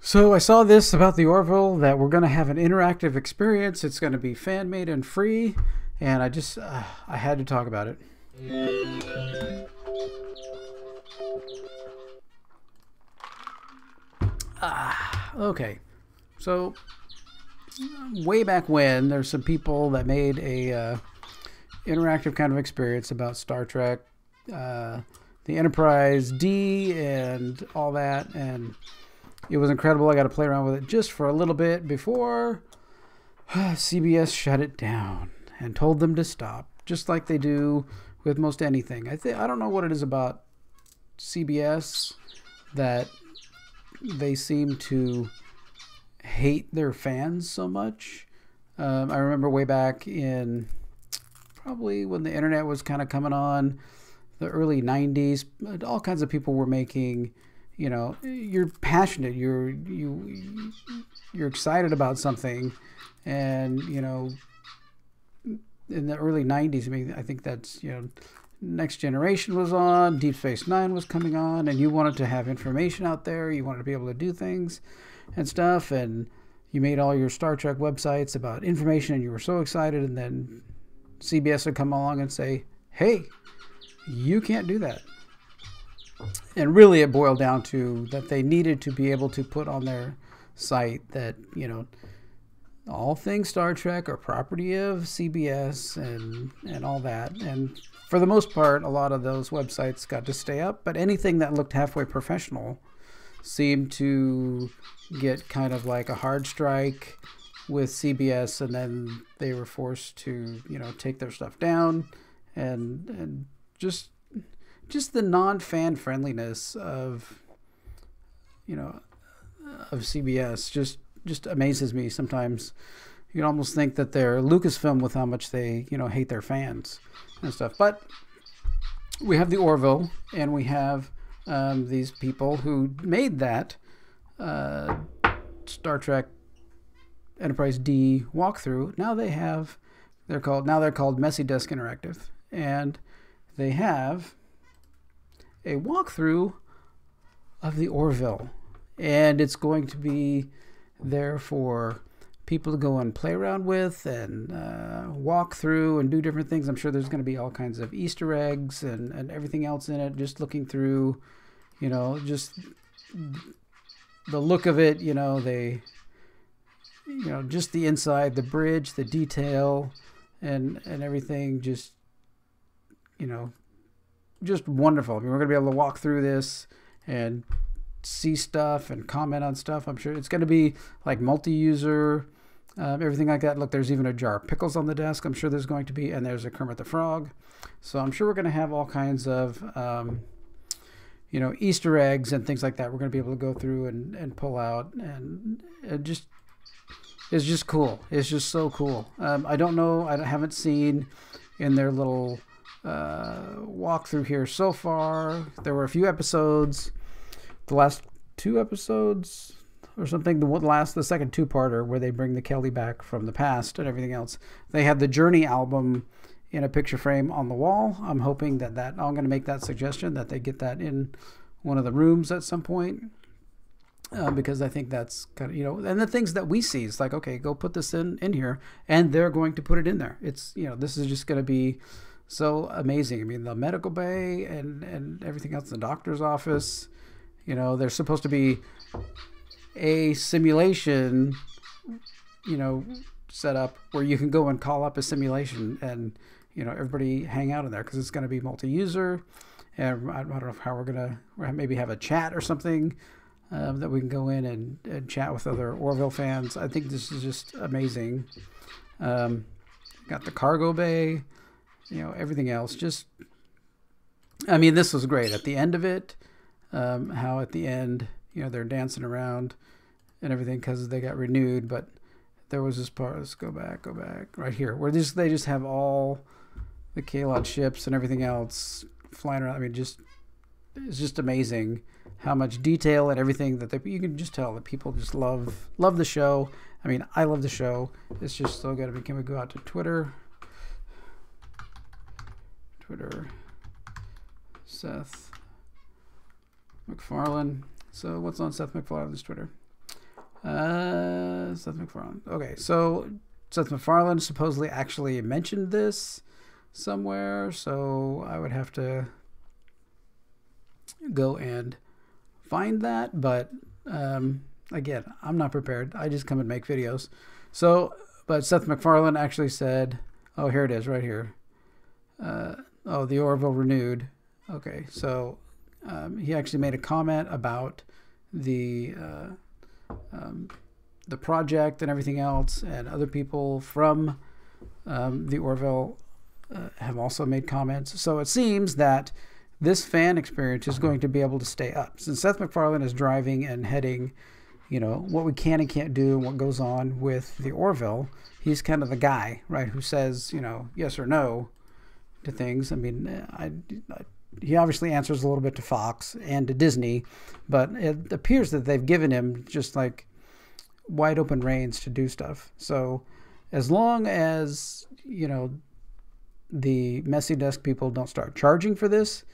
So I saw this about the Orville that we're going to have an interactive experience. It's going to be fan made and free, and I had to talk about it. Okay, so way back when, there's some people that made a interactive kind of experience about Star Trek, uh, the Enterprise D, and all that, and it was incredible. I got to play around with it just for a little bit before CBS shut it down and told them to stop, just like they do with most anything. I don't know what it is about CBS that they seem to hate their fans so much. I remember way back in probably when the internet was kind of coming on, the early 90s, all kinds of people were making, you're passionate, you're excited about something, and in the early 90s, I mean, I think that's, Next Generation was on, Deep Space Nine was coming on, and you wanted to have information out there, you wanted to be able to do things and stuff, and you made all your Star Trek websites about information, and you were so excited, and then CBS would come along and say, hey, you can't do that. And really it boiled down to that they needed to be able to put on their site that, all things Star Trek are property of CBS and all that. And for the most part, a lot of those websites got to stay up, but anything that looked halfway professional seemed to get kind of like a hard strike with CBS, and then they were forced to, take their stuff down, and just the non-fan friendliness of, of CBS just amazes me sometimes. You can almost think that they're Lucasfilm with how much they, hate their fans and stuff. But we have the Orville, and we have these people who made that Star Trek Enterprise D walkthrough. They're called Messy Desk Interactive, and they have a walkthrough of the Orville, and it's going to be there for people to go and play around with and walk through and do different things. I'm sure there's going to be all kinds of Easter eggs and everything else in it. Just looking through, just the look of it, just the inside, the bridge, the detail, and everything, just just wonderful. I mean, we're going to be able to walk through this and see stuff and comment on stuff. I'm sure it's going to be like multi-user, everything like that. Look, there's even a jar of pickles on the desk. I'm sure there's going to be, and there's a Kermit the Frog. So I'm sure we're going to have all kinds of, Easter eggs and things like that. We're going to be able to go through and pull out, and it's just cool. It's just so cool. I don't know. I haven't seen in their little walkthrough here so far. There were a few episodes, the last two episodes or something, the second two-parter where they bring the Kelly back from the past and everything else. They had the Journey album in a picture frame on the wall. I'm hoping that I'm going to make that suggestion that they get that in one of the rooms at some point, because I think that's kind of, and the things that we see, it's like, okay, go put this in here, and they're going to put it in there. It's, this is just going to be so amazing. I mean, the medical bay and everything else, the doctor's office, there's supposed to be a simulation, set up where you can go and call up a simulation and, everybody hang out in there, because it's going to be multi-user. And I don't know how we're going to maybe have a chat or something that we can go in and chat with other Orville fans. I think this is just amazing. Got the cargo bay, everything else. This was great. At the end of it, how at the end, they're dancing around and everything because they got renewed. But there was this part, let's go back right here, where they just have all the Kalod ships and everything else flying around. I mean, it's just amazing how much detail and everything that you can just tell that people just love the show. I mean, I love the show. It's just so good. I mean, can we go out to Twitter, Seth MacFarlane. So what's on Seth MacFarlane's Twitter? Seth MacFarlane. Okay, so Seth MacFarlane supposedly actually mentioned this somewhere, so I would have to go and find that. But again, I'm not prepared. I just come and make videos. So, but Seth MacFarlane actually said, oh, here it is right here. Oh, the Orville renewed. Okay, so he actually made a comment about the project and everything else, and other people from the Orville have also made comments. So it seems that this fan experience is going to be able to stay up. Since Seth MacFarlane is driving and heading, you know, what we can and can't do and what goes on with the Orville, he's kind of the guy, right, who says, you know, yes or no to things. I mean, he obviously answers a little bit to Fox and to Disney, but it appears that they've given him just like wide open reins to do stuff. So as long as, you know, the Messy Desk people don't start charging for this,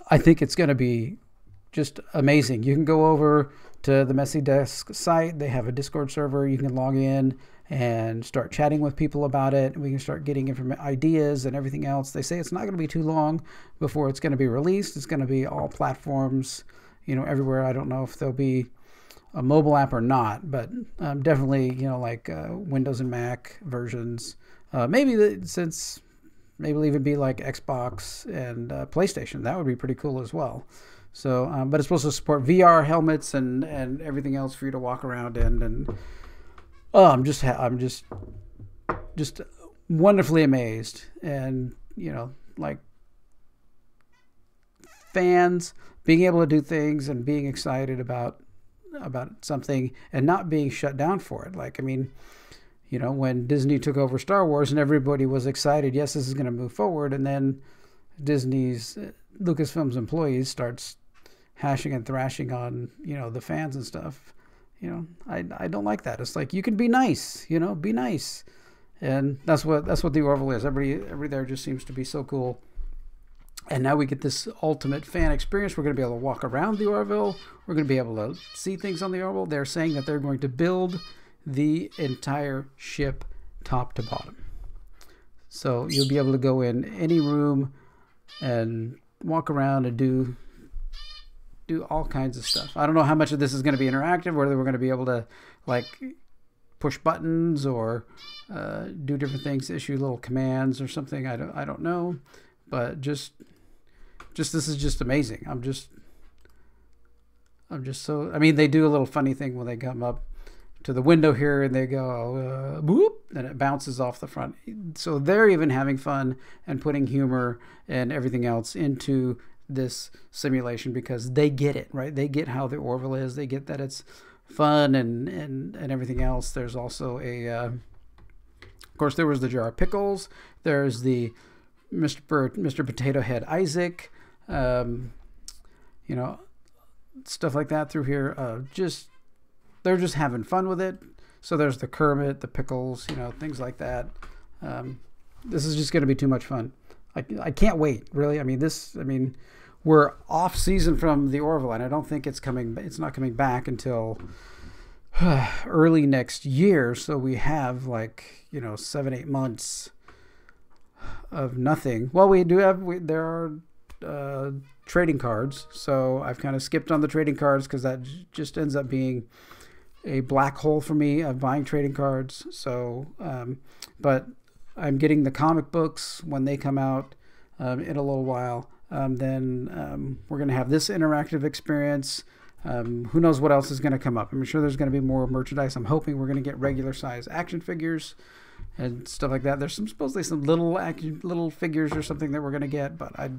I think it's going to be just amazing. You can go over to the Messy Desk site. They have a Discord server. You can log in and start chatting with people about it. We can start getting ideas and everything else. They say it's not going to be too long before it's going to be released. It's going to be all platforms, you know, everywhere. I don't know if there'll be a mobile app or not, but definitely, you know, like Windows and Mac versions. Maybe it'll even be like Xbox and PlayStation. That would be pretty cool as well. So, but it's supposed to support VR helmets and everything else for you to walk around in. And oh, I'm just wonderfully amazed. And, you know, like fans being able to do things and being excited about something and not being shut down for it. Like, I mean, you know, when Disney took over Star Wars and everybody was excited, yes, this is going to move forward. And then Disney's Lucasfilm's employees starts hashing and thrashing on, you know, the fans and stuff. You know, I don't like that. It's like, you can be nice, you know, be nice. And that's what the Orville is. Everybody there just seems to be so cool. And now we get this ultimate fan experience. We're going to be able to walk around the Orville. We're going to be able to see things on the Orville. They're saying that they're going to build the entire ship top to bottom. So you'll be able to go in any room and walk around and do all kinds of stuff. I don't know how much of this is going to be interactive, whether we're going to be able to like push buttons or do different things, issue little commands or something. I don't know, but just this is just amazing. I'm just so, I mean, they do a little funny thing when they come up to the window here and they go boop, and it bounces off the front. So they're even having fun and putting humor and everything else into this simulation because they get it, right? They get how the Orville is. They get that it's fun and everything else. There's also of course, there was the jar of pickles. There's the Mr. Potato Head Isaac, you know, stuff like that through here. They're just having fun with it. So there's the Kermit, the pickles, you know, things like that. This is just going to be too much fun. I can't wait, really. I mean, we're off season from the Orville, and I don't think it's not coming back until early next year. So we have like, you know, 7-8 months of nothing. Well, there are trading cards. So I've kind of skipped on the trading cards because that just ends up being a black hole for me of buying trading cards. So, but I'm getting the comic books when they come out in a little while. Then we're going to have this interactive experience. Who knows what else is going to come up? I'm sure there's going to be more merchandise. I'm hoping we're going to get regular size action figures and stuff like that. There's supposedly some little figures or something that we're going to get, but I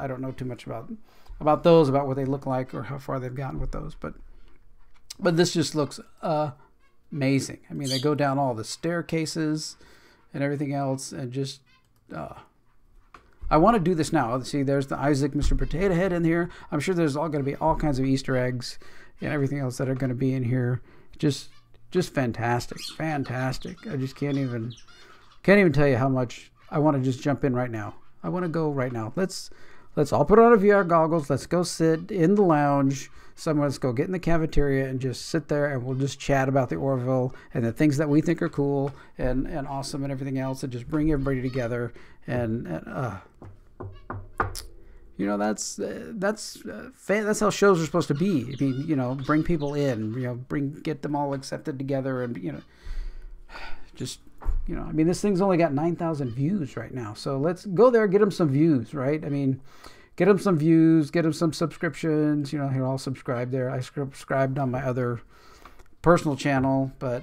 don't know too much about those, about what they look like or how far they've gotten with those. But this just looks amazing. I mean, they go down all the staircases and everything else, and just I want to do this now. See, there's the Isaac, Mr. Potato Head in here. I'm sure there's all going to be all kinds of Easter eggs and everything else that are going to be in here. Just fantastic. I just can't even tell you how much I want to just jump in right now. I want to go right now. Let's all put on our VR goggles. Let's go sit in the lounge, somewhere. Let's go get in the cafeteria and just sit there, and we'll just chat about the Orville and the things that we think are cool and awesome and everything else, and just bring everybody together. And you know, that's how shows are supposed to be. I mean, you know, bring people in, you know, get them all accepted together, and, you know, just, you know, I mean, this thing's only got 9,000 views right now. So let's go there, get them some views, right? I mean, get them some views, get them some subscriptions. You know, here, I'll subscribe there. I subscribed on my other personal channel, but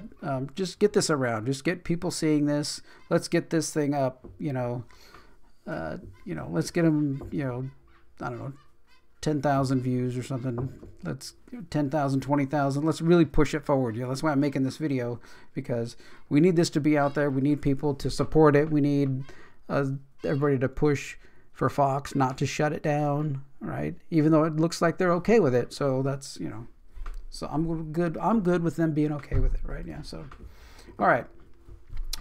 just get this around. Just get people seeing this. Let's get this thing up, you know, let's get them, you know, I don't know, 10,000 views or something. Let's 10,000, 20,000. Let's really push it forward. You know, that's why I'm making this video, because we need this to be out there. We need people to support it. We need everybody to push for Fox not to shut it down, right? Even though it looks like they're okay with it. So that's, you know, so I'm good with them being okay with it, right? Yeah. So, all right.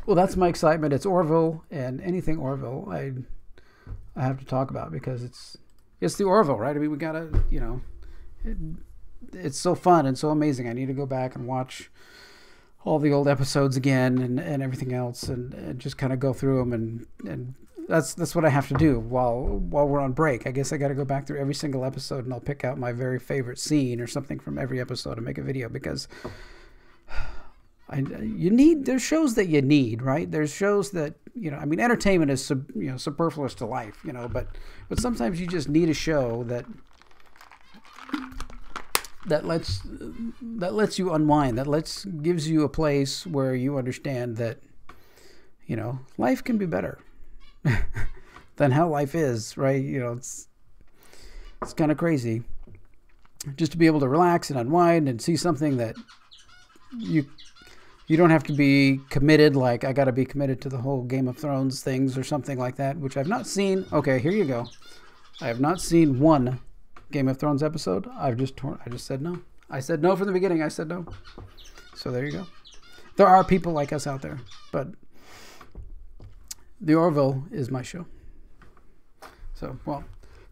Well, that's my excitement. It's Orville, and anything Orville I have to talk about, because it's the Orville, right? I mean, we gotta, you know, it's so fun and so amazing. I need to go back and watch all the old episodes again and everything else, and just kind of go through them, and that's what I have to do while we're on break. I guess I got to go back through every single episode, and I'll pick out my very favorite scene or something from every episode and make a video, because there's shows that you need, right? There's shows that, you know, I mean, entertainment is superfluous to life, you know, but sometimes you just need a show that lets you unwind, gives you a place where you understand that, you know, life can be better than how life is, right? You know, it's kind of crazy just to be able to relax and unwind and see something that you don't have to be committed, like I got to be committed to the whole Game of Thrones things or something like that, which I've not seen. Okay, here you go. I have not seen one Game of Thrones episode. I just said no. I said no from the beginning. I said no. So there you go. There are people like us out there, but the Orville is my show. So, well,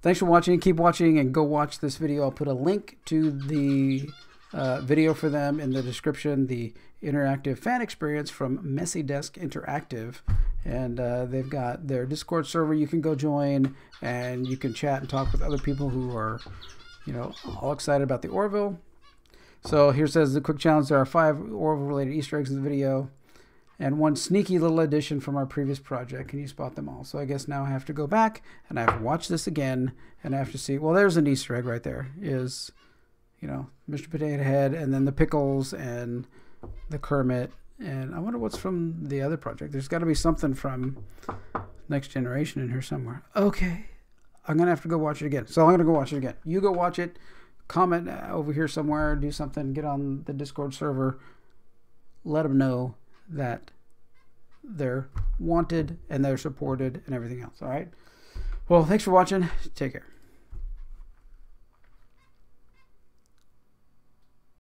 thanks for watching. Keep watching and go watch this video. I'll put a link to the video for them in the description, the interactive fan experience from Messy Desk Interactive, and they've got their Discord server you can go join, and you can chat and talk with other people who are, you know, all excited about the Orville. So here says the quick challenge: there are 5 Orville related Easter eggs in the video and one sneaky little addition from our previous project. Can you spot them all? So I guess now I have to go back and I have to watch this again, and I have to see, well, there's an Easter egg right there, is, you know, Mr. Potato Head, and then the pickles and the Kermit, and I wonder what's from the other project. There's got to be something from Next Generation in here somewhere. Okay, I'm gonna have to go watch it again. So I'm gonna go watch it again. You go watch it, comment over here somewhere, do something, get on the Discord server, let them know that they're wanted and they're supported and everything else. All right, well, thanks for watching. Take care.